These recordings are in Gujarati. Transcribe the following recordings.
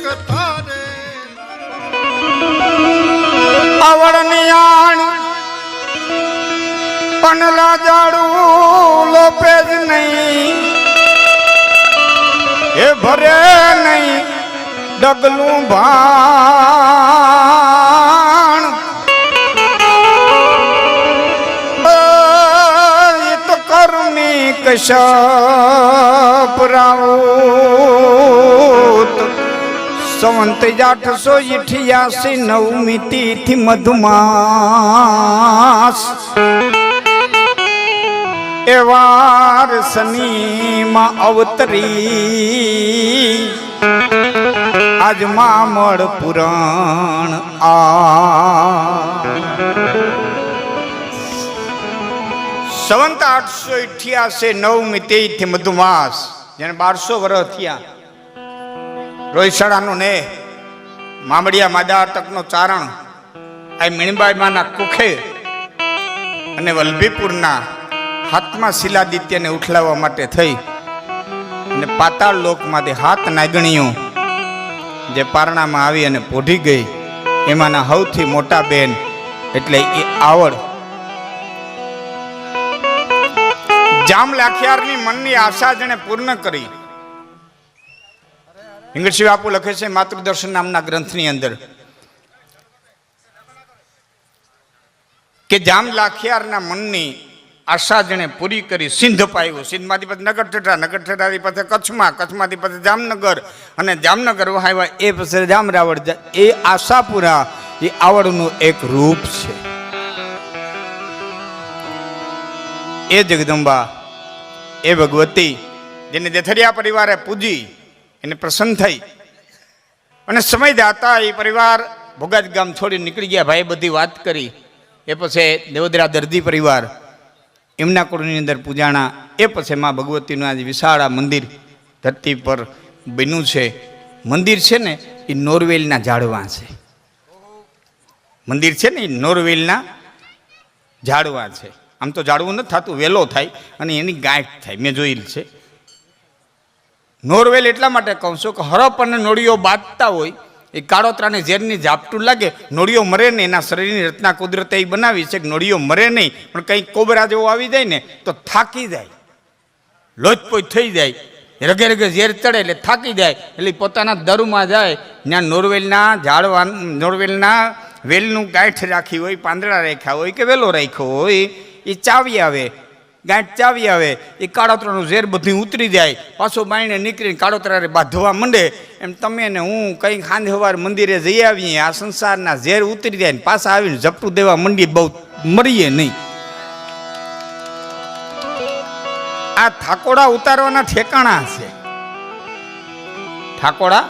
કથારે આવડની આણ પનલા જાડું લોપે જ નહીં એ ભરે નહીં ડગલું ભાણ તો કર્મી કશપ રાઉત સંવંત 888 9મી તિથિ મધુમાસ એવાર શનિમાં અવતરી આજ મામળ પુરાણ સંવંત 888 9મી તિથિ મધુમાસ જેને 1200 વર્ષ થયા રોહિશાળાનો ને મામડિયા માદા તકનો ચારણ આ મીણબાઈ માના કુખે અને વલ્લભીપુરના હાથમાં શિલાદિત્યને ઉઠલાવવા માટે થઈ અને પાતાળ લોકમાંથી 7 નાગણીઓ જે પારણામાં આવી અને પોઢી ગઈ એમાંના સૌથી મોટા બેન એટલે એ આવડ જામ લાખિયારની મનની આશા જેને પૂર્ણ કરી. હિંગળસિંહ બાપુ લખે છે માતૃદર્શન નામના ગ્રંથની અંદર કે જામ લાખિયારના મનની આશા જેને પૂરી કરી સિંધ પાયું, સિંધમાંથી પછી નગરઠેઠા, નગરઠેઠાથી પછી કચ્છમાં, કચ્છમાંથી પછી જામનગર અને જામનગર વહાવ્યા એ પછી જામ રાવળ. એ આશાપુરા એ આવડનું એક રૂપ છે. એ જગદંબા એ ભગવતી જેને દેથરિયા પરિવારે પૂજી એને પ્રસન્ન થઈ અને સમય દાતા એ પરિવાર ભોગાજ ગામ છોડી નીકળી ગયા. ભાઈ બધી વાત કરી એ પછી દેવદરા દર્દી પરિવાર એમના કુળની અંદર પૂજાણા. એ પછી માં ભગવતીનું આજે વિશાળ મંદિર ધરતી પર બન્યું છે. મંદિર છે ને એ નોરવેલના ઝાડવા છે. મંદિર છે ને એ નોરવેલના ઝાડવા છે. આમ તો ઝાડવું નથી થતું, વેલો થાય અને એની ગાંઠ થાય, મેં જોયેલ છે. નોરવેલ એટલા માટે કહું છું કે હરપ અને નોળીઓ બાંધતા હોય એ કાળોતરાને ઝેરની ઝાપટું લાગે, નોળીઓ મરે નહીં. એના શરીરની રચના કુદરતે એ બનાવી છે કે નોળીઓ મરે નહીં, પણ કંઈક કોબરા જેવો આવી જાય ને તો થાકી જાય, લોચપોચ થઈ જાય, રગે રગે ઝેર ચડે એટલે થાકી જાય. એટલે પોતાના દરુમાં જાય ત્યાં નોરવેલના ઝાડવા, નોરવેલના વેલનું ગાંઠ રાખી હોય, પાંદડા રાખ્યા હોય કે વેલો રાખ્યો હોય, એ ચાવી આવે, ગાંઠ ચાવી આવે, એ કાળોતરાનું ઝેર બધું ઉતરી જાય. પાછો બાઈને નીકળીને કાળોતરાને બાંધવા માંડે. એમ તમે ને હું કંઈક સાંજ સવાર મંદિરે જઈ આવીએ, આ સંસારના ઝેર ઉતરી જાય ને પાછા આવીને ઝપટું દેવા મંડીએ, બહુ મરીએ નહીં. આ થાકોડા ઉતારવાના ઠેકાણા છે, થાકોડા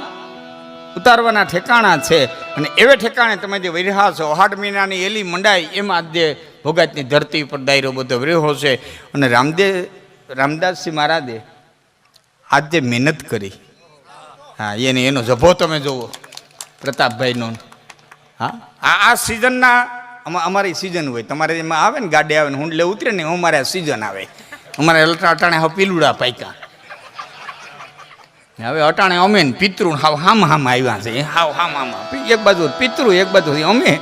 ઉતારવાના ઠેકાણા છે. અને એવે ઠેકાણે તમે જે વરિહા છો, 8 મહિનાની એલી મંડાઈ એમાં જે ભોગાતની ધરતી ઉપર દાયરો બધો રહ્યો છે. અને રામદાસજી મહારાજે આજ જે મહેનત કરી, હા એનો જભો તમે જુઓ પ્રતાપભાઈનો. હા આ સિઝનના અમારી સિઝન હોય, તમારે એમાં આવે ને ગાડી આવે ને હુંડલે ઉતરે ને અમારે આ સિઝન આવે. અમારે અટાણે હવે પીલુડા પાક્યા, હવે અટાણે અમે ને પિતૃ હાવ હામ આવ્યા છે. હાવ હામ એક બાજુ પિતૃ એક બાજુ અમે.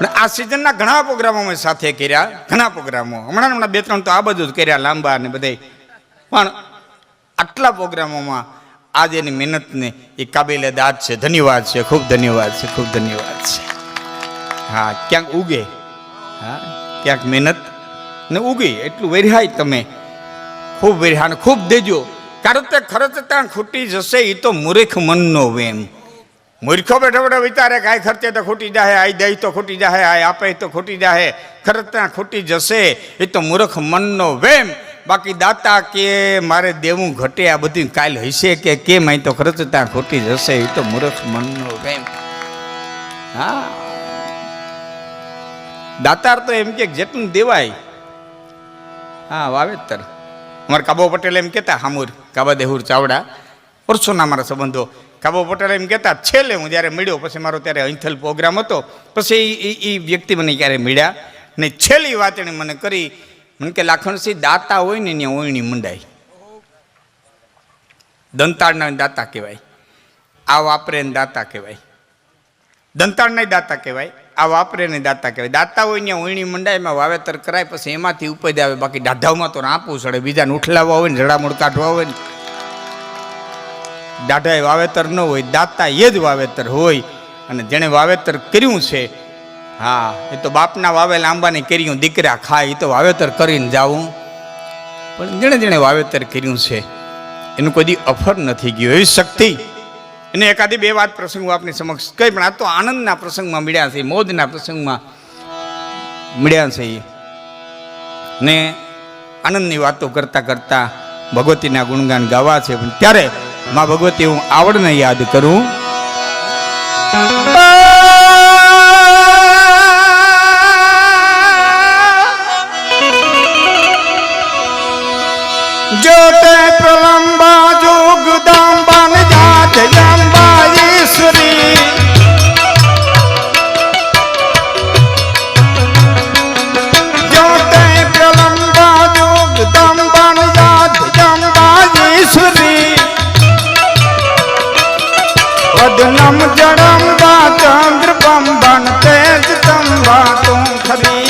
આ સિઝનના ઘણા પ્રોગ્રામો અમે સાથે કર્યા, ઘણા પ્રોગ્રામો હમણાં 2-3 તો આ બધું જ કર્યા લાંબા ને બધા. પણ આટલા પ્રોગ્રામોમાં આજે એની મહેનતને એ કાબિલે દાદ છે. ધન્યવાદ છે, ખૂબ ધન્યવાદ છે, ખૂબ ધન્યવાદ છે. હા ક્યાંક ઉગે, હા ક્યાંક મહેનત ને ઉગી એટલું વેરહાય તમે ખૂબ વેરહાને ખૂબ દેજો. કારણ કે ખર્ચતા ખૂટી જશે એ તો મૂર્ખ મનનો વેમ. મૂર્ખો બેઠા બેઠા વિચારે કે આ ખર્ચે તો ખૂટી જાય, આ દઈ તો ખૂટી જાય, આ આપે તો ખૂટી જાય, ખર્ચતા ખૂટી જશે એ તો મૂર્ખ મનનો વેમ. બાકી દાતા કે મારે દેવું ઘટે આ બધું કાલ હશે કે કેમ, અહીં તો ખર્ચતા ખૂટી જશે એ તો મૂર્ખ મનનો વેમ. હા દાતાર તો એમ કે જેટલું દેવાય. હા વાવેતર અમારે કાબો પટેલ એમ કહેતા, હામુર કાબા દેહુર ચાવડા વર્ષોના મારા સંબંધો. કાબો પટેલ એમ કહેતા, છેલ્લે હું જ્યારે મળ્યો પછી મારો ત્યારે અહીંથલ પ્રોગ્રામ હતો, પછી એ વ્યક્તિ મને ક્યારે મળ્યા ને છેલ્લી વાત એણે મને કરી, મને કે લાખણસિંહ દાતા હોય ને ત્યાં ઓયણી મંડાય. દંતાળના દાતા કહેવાય, આ વાપરે ને દાતા કહેવાય. દંતાળના દાતા કહેવાય, આ વાપરે ને દાતા કહેવાય. દાતા હોય ને ઓયણી મંડાઈમાં વાવેતર કરાય, પછી એમાંથી ઉપજ આવે. બાકી દાઢાવમાં તો આપવું પડે, બીજાને ઉઠલાવવા હોય ને જડામૂળ કાઢવા હોય ને. દાઢાએ વાવેતર ન હોય, દાતા એ જ વાવેતર હોય. અને જેણે વાવેતર કર્યું છે, હા, એ તો બાપના વાવેલ આંબાને કર્યું દીકરા ખાય, એ તો વાવેતર કરીને જાવું. પણ જેણે જેણે વાવેતર કર્યું છે એનું કોઈ અફર નથી ગયું. એવી શક્તિ એને એકાદી બે વાત પ્રસંગ આપની સમક્ષ કઈ, પણ આ તો આનંદના પ્રસંગમાં મળ્યા છે, મોજના પ્રસંગમાં મળ્યા છે. ને આનંદની વાતો કરતા કરતા ભગવતીના ગુણગાન ગાવા છે. પણ ત્યારે માં ભગવતી હું આવડને યાદ કરું. જોતે પ્રલંબા જોગદાંબા ને જાત જાંબા ઈશ્વરી, જોતે પ્રલંબા જોગદાંબા ને જાત જાંબા ઈશ્વરી, વદનમ જડંબા ચંદ્ર બંબન તેજ તંબા તું ખરી.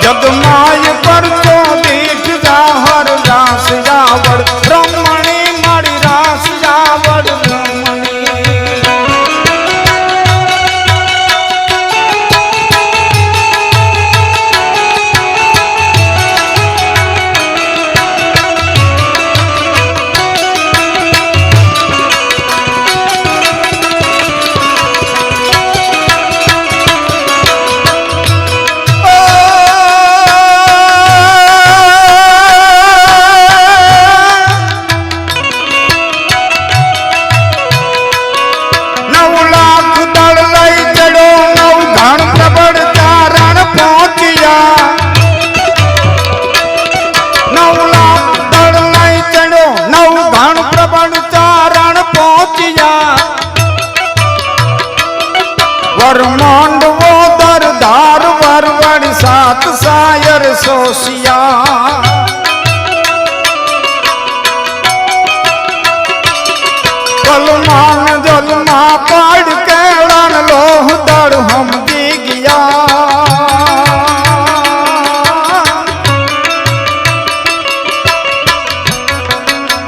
જગમાય પરચો દીઠ જાહર રાસ જાવડ રમણી મારી રાસ જાવડ રમણી. માંડવો દરદાર વરવડ સાત સાયર સોસિયા, કલમાન જલમાં પાડ કેળાન લોહ દળ હમજી ગયા.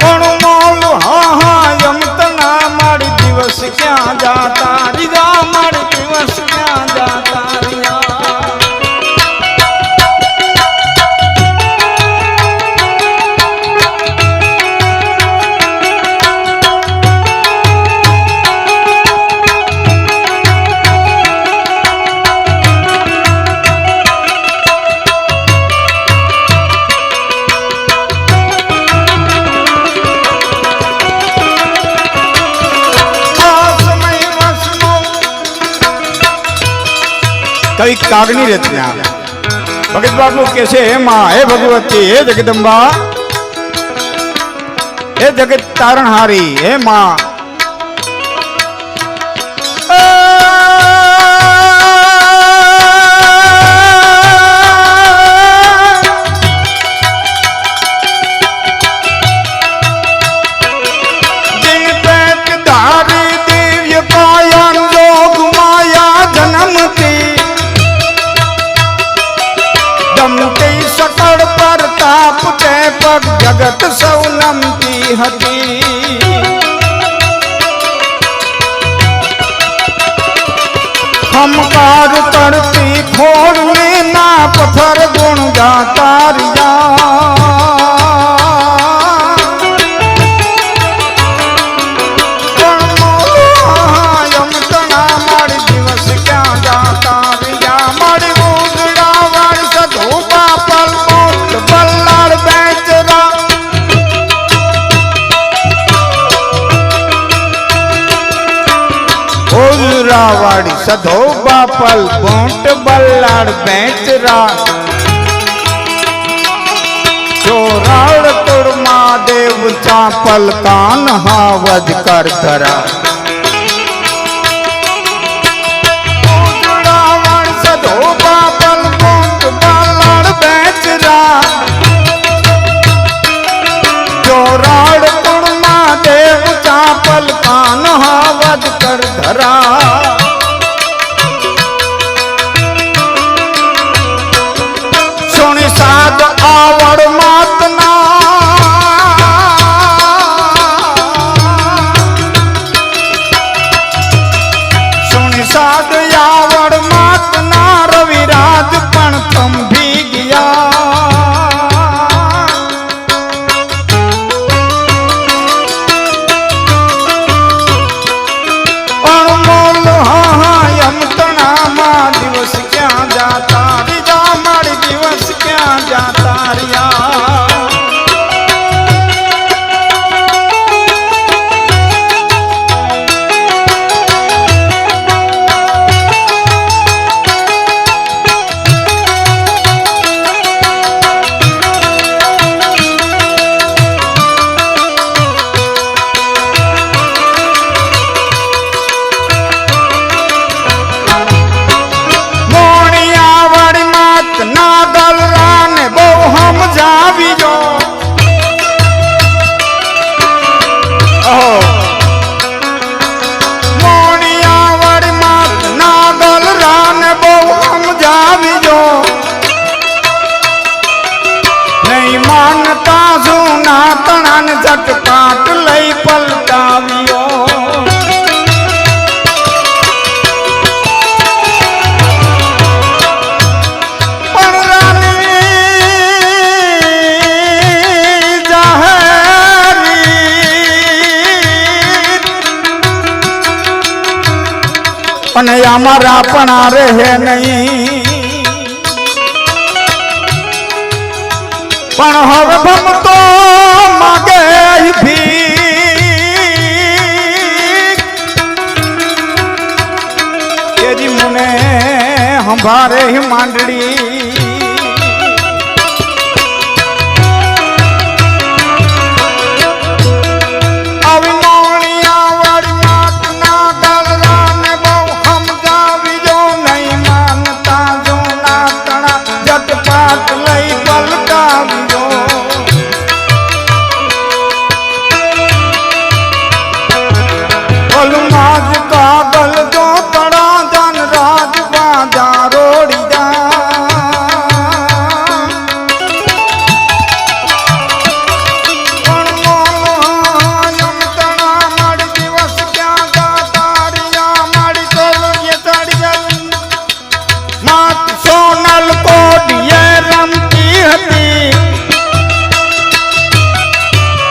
પણ મોલ હા યમતના મારી દિવસ ક્યાં જાતા રીજા, મારી દિવસ ક્યાં જાતા રહ્યા. કવિ કાગની રચના ભગત બાપુ કે છે, હે માં, હે ભગવતી, હે જગદંબા, હે જગત તારણહારી, હે માં, सकल प्रताप ते पग जगत सौ नमती हती. हमकार तरती खोड़ में ना पत्थर गुण गाता रिया. मारी दिवस क्या जाता रिया, मारी उगड़ा वार सधोबा पल मोट बल्लार बेचरा. वाड़ी सधोबा पल मोट बल्लार बेचरा. ચોરાળ તોડ મહાદેવ चापल कान हावज कर धरा देव चापल कान हावज कर धरा सुन साध आवड़ मातना सुन साध आवड़ मातना रविराज पण तम भी गया दिवस क्या जाता रिजा मारी दिवस क्या जाता रिया झटपाट लई पलटावियो पण रानी जाहरी पण हमारा अपना रहे नहीं पण हर भम तो मागे भी तेरी मुने हमारे ही मांडड़ी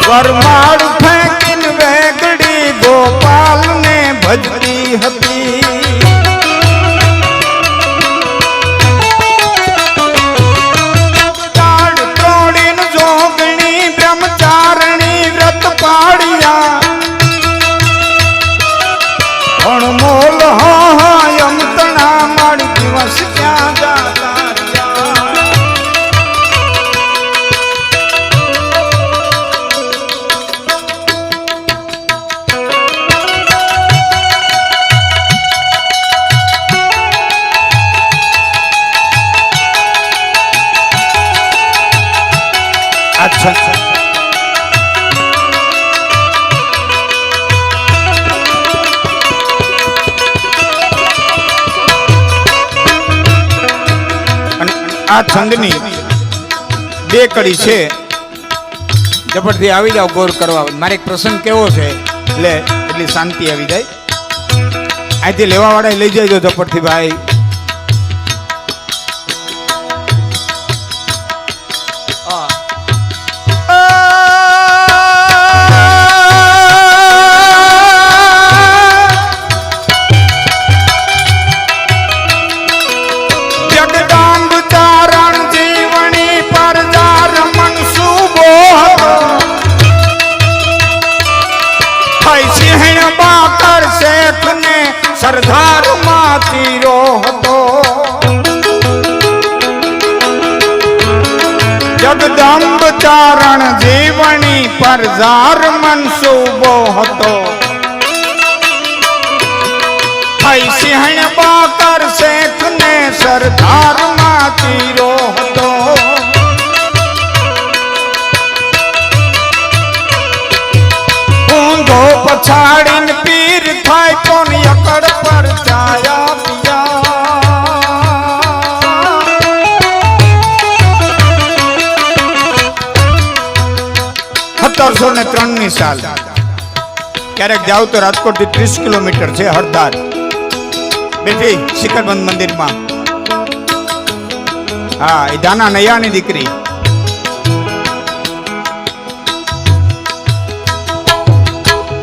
वरमाड़ फेंकिन वेगड़ी गोपाल ने भजती हती दाड़ तोड़ीन जोगणी ब्रह्मचारिणी व्रत पाड़िया अणमोल हाँ यमतना माड़ी दिवस क्या जाता अच्छा आ छंदनी બે કડી છે ઝપટથી આવી જાવ ગોર કરવા મારે એક પ્રસંગ કેવો છે એટલે એટલી શાંતિ આવી જાય અહીંથી લેવા વાળા લઈ જાય ઝપટથી ભાઈ सरदार माती रोहतो जगदम्ब चारण जीवनी પર ઝાર મનસૂબો હતો થઈ સિંહણ બાકર શેખ ને સરદાર માં તીરો હતો ઊંધો પછાડીને પીર થાય કોણ યકડ પર ચાયા પિયા 1703 ની સાલ ક્યારેક જાવ તો રાજકોટ થી 30 કિલોમીટર છે હરદાર બેઠી શિખરબંધ મંદિરમાં હા એ દાના નૈયાની દીકરી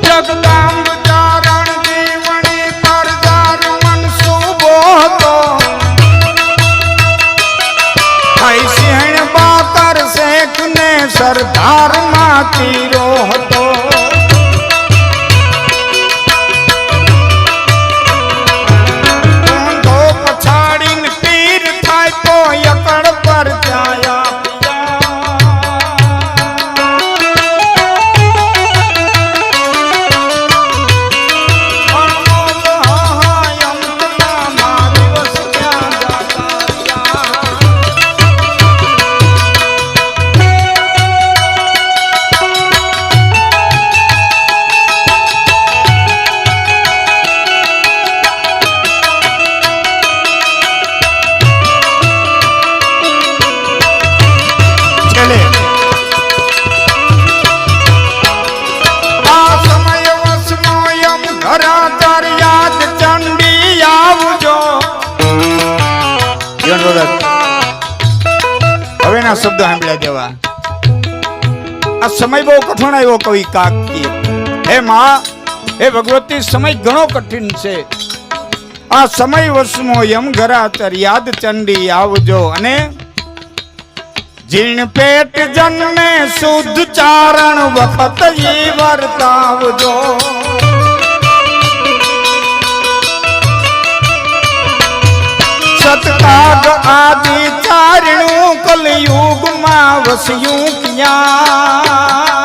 જગદાંબ ચારણ જીવણી પર ઝાર મનસૂબો હતો થઈ સિંહણ બાકર શેખ ને સરદાર માં તીરો હતો ઊંધો પછાડીને પીર થાય તો યકડ પર ચાયા હવેના શબ્દો સાંભળ્યા દેવા આ સમય બહુ કઠણ આવ્યો કવિ કાકી હે માં હે ભગવતી સમય ઘણો કઠિન છે આ સમય વસમો યમ ઘરાતર યાદ ચંડી આવજો અને જીર્ણ પેટ જન્મે શુદ્ધ ચારણ વખત ઈ વર્તાવજો સતકાગ આદિ ચારણું કલયુગ માં વસ્યું ક્યાં